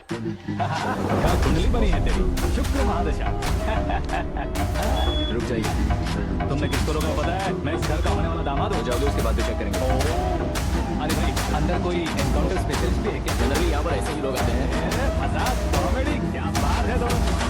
क्या कुंडली बनी है तेरी, शुक्र महादशा। रुक जाइए। तुमने किसको रोका पता है? मैं इस घर का होने वाला दामाद हूँ। जाओगे उसके बाद भी चेक करेंगे। अरे भाई, अंदर कोई एनकाउंटर स्पेशलिस्ट भी है क्या? जनरली यहाँ पर ऐसे ही लोग आते हैं। मजाक, कॉमेडी, क्या बात है दोनों।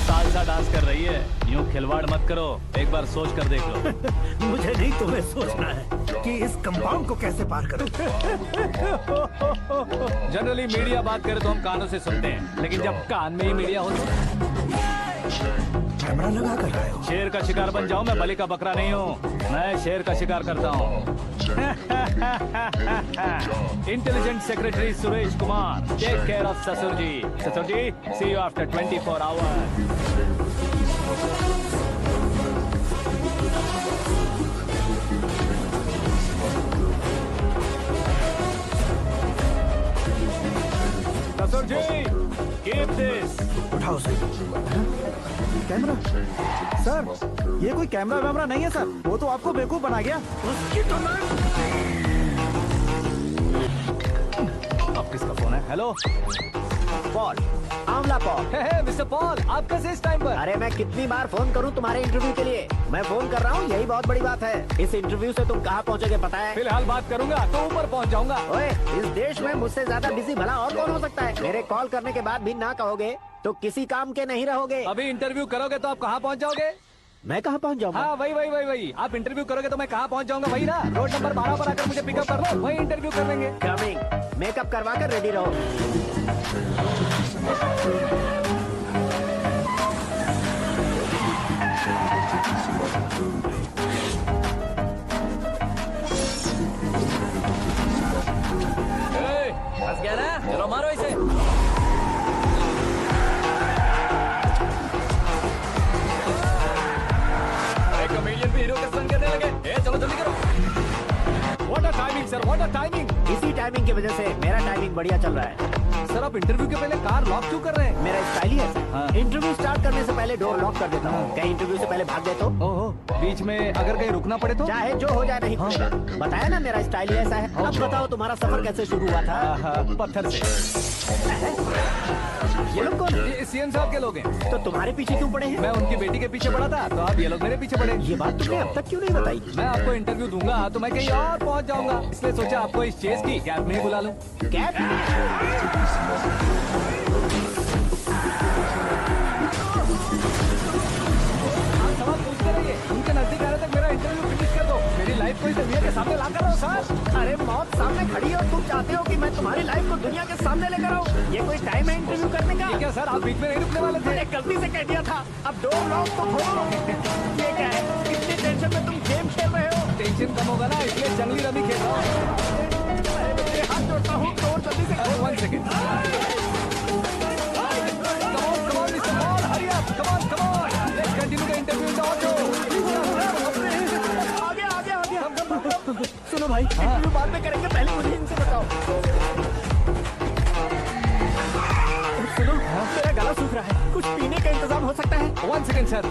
सालसा डांस कर रही है, यूं खिलवाड़ मत करो, एक बार सोच कर देख लो। मुझे नहीं, तुम्हें सोचना है कि इस कंपाउंड को कैसे पार करूं। जनरली मीडिया बात करे तो हम कानों से सुनते हैं, लेकिन जब कान में ही मीडिया हो तो कैमरा लगा कर रहे हो। शेर का शिकार बन जाऊं, मैं बलि का बकरा नहीं हूँ, मैं शेर का शिकार करता हूँ। Intelligent secretary Suresh Kumar, take care of ससुर जी। ससुर जी, सी यू आफ्टर 24 आवर्स। ससुर जी, कीप दिस। उठाओ सर। कैमरा सर, ये कोई कैमरा वैमरा नहीं है सर, वो तो आपको बेवकूफ बना गया। उसकी तो अब किसका फोन है? हेलो पॉल, आंवला पॉल। मिस्टर पॉल, आप कैसे इस टाइम पर? अरे मैं कितनी बार फोन करूं तुम्हारे इंटरव्यू के लिए? मैं फोन कर रहा हूं, यही बहुत बड़ी बात है। इस इंटरव्यू से तुम कहां पहुंचोगे पता है? फिलहाल बात करूंगा तो ऊपर पहुंच जाऊंगा। ओए, इस देश में मुझसे ज्यादा बिजी भला और कौन हो सकता है? मेरे कॉल करने के बाद भी ना कहोगे तो किसी काम के नहीं रहोगे। अभी इंटरव्यू करोगे तो आप कहाँ पहुँच जाओगे? मैं कहाँ पहुँच जाऊंगा? हाँ, वही। आप इंटरव्यू करोगे तो मैं कहाँ पहुँच जाऊंगा? वही ना, रोड नंबर 12 पर आकर मुझे पिकअप कर लो, वही इंटरव्यू कर लेंगे। कमिंग। मेकअप करवा कर रेडी रहो। फंस गया ना? चलो मारो इसे। कमेडियन भी हीरो के संग करने लगे। चलो जल्दी करो। What a timing sir, what a timing. इसी टाइमिंग की वजह से मेरा टाइमिंग बढ़िया चल रहा है। सर, आप इंटरव्यू के पहले कार लॉक क्यों कर रहे हैं? मेरा स्टाइल ही ऐसा है। हाँ। इंटरव्यू स्टार्ट करने से पहले डोर लॉक कर देता हूँ। कहीं इंटरव्यू से पहले भाग गए तो? ओहो, बीच में अगर कहीं रुकना पड़े तो? चाहे जो हो जाए नहीं खुलेगा। बताया ना मेरा स्टाइल ही ऐसा है। अब बताओ तुम्हारा सफर कैसे शुरू हुआ था? पत्थर से। ये लोग कौन? ये सीएम साहब के लोग हैं। तो तुम्हारे पीछे क्यों पड़े हैं? मैं उनकी बेटी के पीछे पड़ा था, तो अब ये लोग मेरे पीछे पड़े। ये बात तुमने अब तक क्यों नहीं बताई? मैं आपको इंटरव्यू दूंगा तो मैं कहीं और पहुंच जाऊंगा, इसलिए सोचा आपको इस चेस की कैब में ही बुला लूं। कैब? आप सवाल पूछते रहिए, उनके नजदीक आने तक मेरा इंटरव्यू फिनिश कर दो। मेरी लाइफ को इस दुनिया के सामने ला कर रहो सर। अरे मौत सामने यहाँ खड़ी हो, तुम चाहते हो कि मैं तुम्हारी लाइफ को दुनिया के सामने लेकर आऊँ? ये कोई टाइम है इंटरव्यू करने का? क्या सर आप बीच में नहीं रुकने वाले थे? मैंने गलती से कह दिया था, अब डोर लॉक तो खोलो। ये क्या है, इतनी टेंशन में तुम गेम खेल रहे हो? टेंशन कम होगा ना, इसलिए जंगली रमी खेल रहा हूँ। मैं हाथ जोड़ता हूँ, डोर जल्दी से खोलो। 1 second. Come on, Mr. Paul, hurry up. Come on. Let's continue the interview in the auto. आ गया। सुनो भाई, इंटरव्यू बाद में करेंगे, पहले मुझे इनसे बताओ। सुनो, मेरा गला सूख रहा है, कुछ पीने का इंतजाम हो सकता है? 1 सेकेंड सर,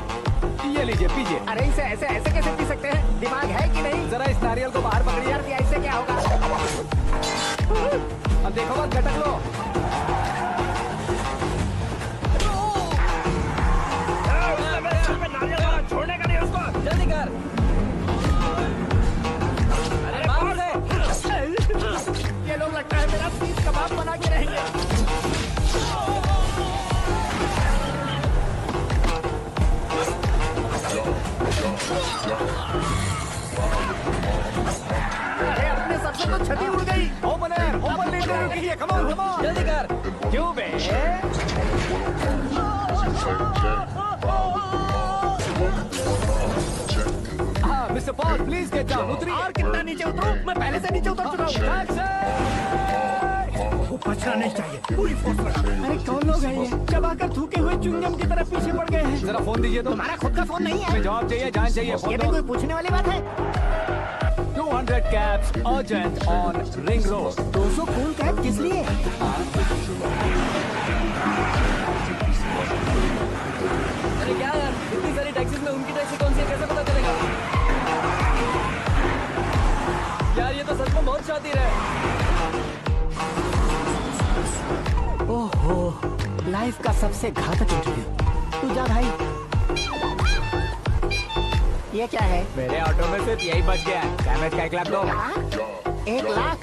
ये लीजिए पीजिए। अरे इसे ऐसे कैसे पी सकते हैं? दिमाग है कि नहीं? जरा इस नारियल को बाहर पकड़िए। यार इससे क्या होगा? अब देखो मत झटक लो। छोड़ने का नहीं उसको, जल्दी कर। अरे बाप रे। ये लोग लगता है मेरा सीख कबाब बना के रहेंगे। अरे अपने सर से तो छठी उड़ गई। ओपन इंटरव्यू कीजिए। कम ऑन जल्दी कर। क्यों बे? हाँ mister Paul please get down. उतरिए। और कितना नीचे उतरूं? मैं पहले से नीचे उतर चुका हूँ। वो बचना नहीं चाहिए, पूरी फोर्स लगा। अरे कौन लोग हैं ये? चबाकर थूके हुए च्युइंगम की तरह पीछे पड़ गए हैं। जरा फोन दीजिए तो। तुम्हारा खुद का फोन नहीं है? जवाब चाहिए, जान चाहिए। ये फोन भी दो। कोई पूछने वाली बात है? 200 cabs urgent on Ring Road. 200 cool cab किस लिए? अरे क्या यार, इतनी सारी टैक्सीज में उनकी टैक्सी कौन सी है कैसे पता चलेगा? यार ये तो सच में बहुत शातिर है। ओहो, लाइफ का सबसे घातक इंटरव्यू। तू जा भाई। ये क्या है? मेरे ऑटो में सिर्फ यही बच गया है। डैमेज का 1 लाख दो। 1 लाख?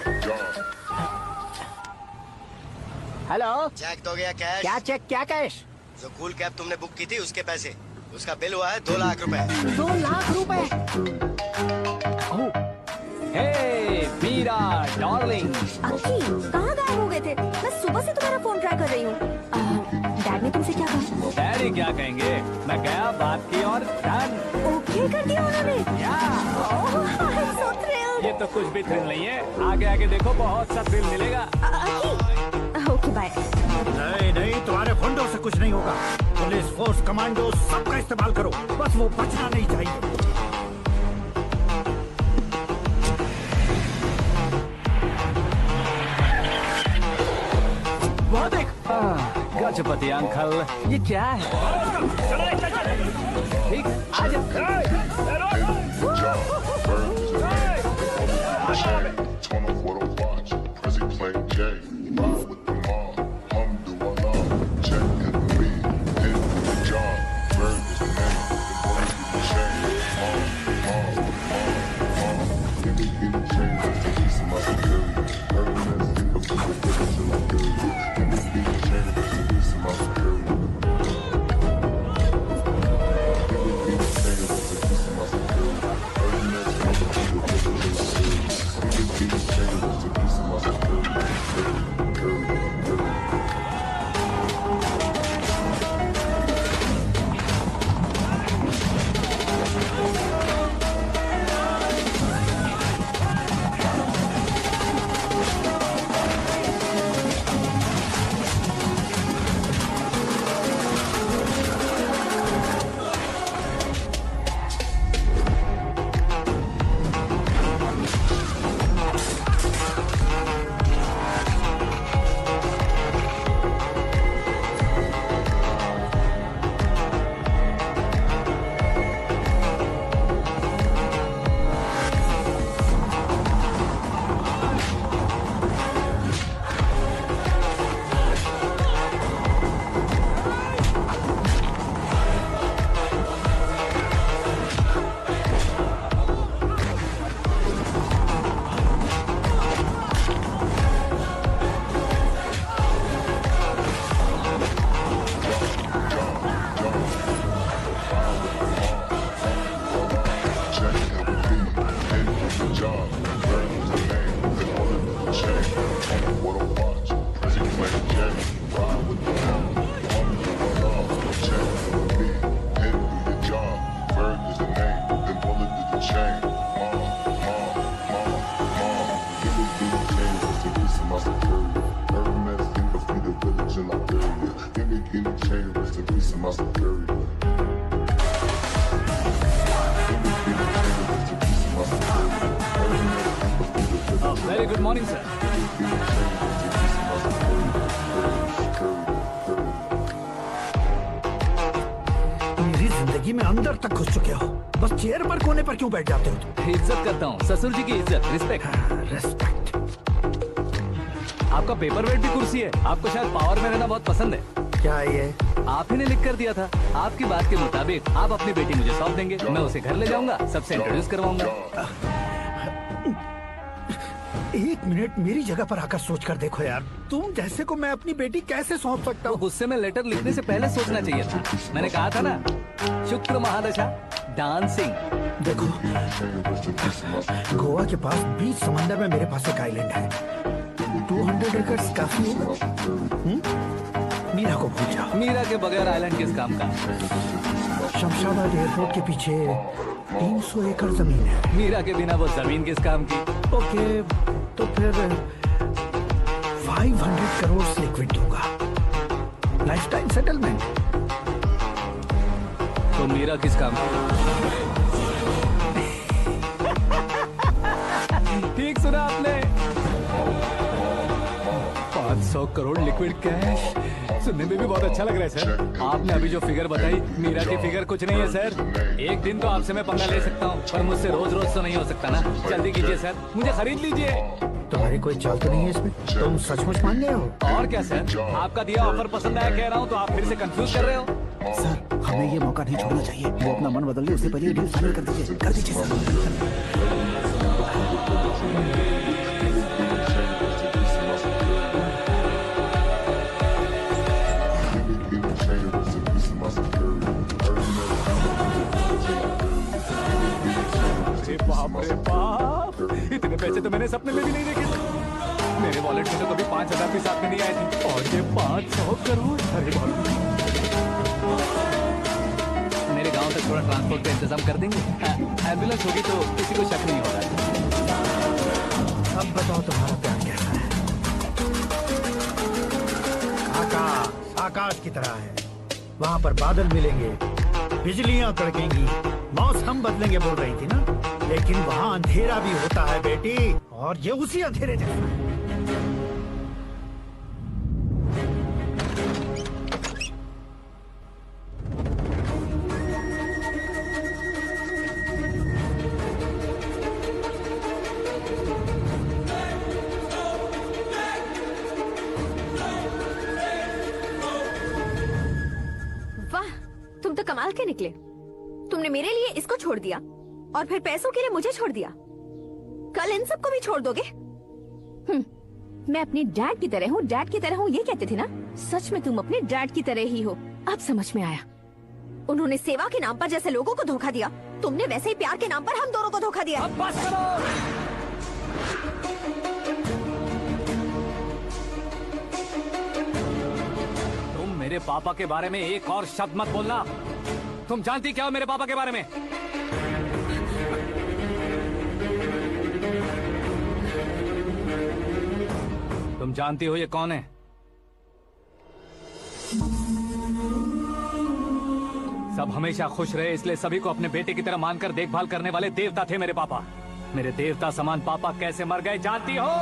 हेलो, चेक तो गया कैश। क्या चेक, क्या कैश? जो कूल कैब तुमने बुक की थी उसके पैसे, उसका बिल हुआ है 2 लाख रुपए। 2 लाख रुपए? हे मीरा डार्लिंग। अंकी कहाँ गायब हो गए थे? मैं सुबह से तुम्हारा फोन ट्राई कर रही हूँ। डैड ने तुमसे क्या कहा? डैडी क्या कहेंगे, मैं गया बात की और डन। ओके कर दिया उन्होंने? ओह, I'm so thrilled। ये तो कुछ भी थ्रिल नहीं है, आगे आगे देखो बहुत सा थ्रिल मिलेगा। अंकी ओके बाय। नहीं, तुम्हारे गुंडों से कुछ नहीं होगा। पुलिस फोर्स, कमांडो सबका इस्तेमाल करो, बस वो बचना नहीं चाहिए। वो देख, गजपति अंकल, ये क्या है? ठीक, आज वेरी गुड मॉर्निंग सर। मेरी जिंदगी में अंदर तक घुस चुके हो, बस चेयर पर कोने पर क्यों बैठ जाते हो तुम? इज्जत करता हूँ, ससुर जी की इज्जत, रिस्पेक्ट। रेस्पेक्ट। आपका पेपर वेट भी कुर्सी है। आपको शायद पावर में रहना बहुत पसंद है। क्या है ये? आप ही ने लिख कर दिया था। आपकी बात के मुताबिक आप अपनी बेटी मुझे सौंप देंगे, मैं उसे घर ले जाऊंगा, सबसे इंट्रोड्यूस करवाऊंगा। एक मिनट मेरी जगह पर आकर सोच कर देखो यार, तुम जैसे को मैं अपनी बेटी कैसे सौंप सकता तो हूँ? गुस्से में लेटर लिखने से पहले सोचना चाहिए था। मैंने कहा था ना, शुक्र महादशा डांसिंग। देखो, गोवा के पास बीच समंदर में मेरे पास एक आइलैंड है। 200 एकड़ काफी है। मीरा को भूल जाओ। मीरा के बगैर आइलैंड किस काम का? शमशाबाद एयरपोर्ट के पीछे 300 एकड़ जमीन है। मीरा के बिना वो जमीन किस काम की? ओके, तो फिर 500 करोड़ लिक्विड दूंगा, लाइफ टाइम सेटलमेंट। तो मीरा किस काम की? ठीक सुना आपने, 500 करोड़ लिक्विड कैश। सुनने में भी बहुत अच्छा लग रहा है सर। आपने अभी जो फिगर बताई, मीरा की फिगर कुछ नहीं है सर। एक दिन तो आपसे मैं पंगा ले सकता हूँ, पर मुझसे रोज रोज तो नहीं हो सकता ना। जल्दी कीजिए सर, मुझे खरीद लीजिए। तुम्हारी कोई चाल तो नहीं है इसमें? तुम सचमुच मान गए हो? और क्या सर, आपका दिया ऑफर पसंद आया कह रहा हूँ, तो आप फिर से कंफ्यूज कर रहे हो। सर, हमें ये मौका नहीं छोड़ना चाहिए। वो अपना मन बदल ले, उससे पहले डील फाइनल कर दीजिए। कर दीजिए सर। बाप रे बाप, इतने पैसे तो मैंने सपने में भी नहीं देखे थे। मेरे वॉलेट में तो कभी 5,000 भी साथ में नहीं आए थे, और ये 500 करोड़। अरे बाप रे। मेरे गांव तक थोड़ा ट्रांसपोर्ट का इंतजाम कर देंगे? एम्बुलेंस होगी तो किसी को शक नहीं होगा। अब बताओ तुम्हारा प्यार कैसा है? आकाश आकाश की तरह है, वहाँ पर बादल मिलेंगे, बिजलियां कड़केंगी, मौसम बदलेंगे बोल रही थी ना, लेकिन वहाँ अंधेरा भी होता है बेटी, और ये उसी अंधेरे जैसा है। वाह, तुम तो कमाल के निकले। तुमने मेरे लिए इसको छोड़ दिया और फिर पैसों के लिए मुझे छोड़ दिया। कल इन सबको भी छोड़ दोगे? मैं अपने डैड की तरह हूँ, डैड की तरह हूँ, ये कहते थे ना। सच में तुम अपने डैड की तरह ही हो। अब समझ में आया। उन्होंने सेवा के नाम पर जैसे लोगों को धोखा दिया, तुमने वैसे ही प्यार के नाम पर हम दोनों को धोखा दिया। अब बस करो। तुम मेरे पापा के बारे में एक और शब्द मत बोलना। तुम जानती क्या हो मेरे पापा के बारे में? तुम जानती हो ये कौन है? सब हमेशा खुश रहे, इसलिए सभी को अपने बेटे की तरह मानकर देखभाल करने वाले देवता थे मेरे पापा। मेरे देवता समान पापा कैसे मर गए जानती हो?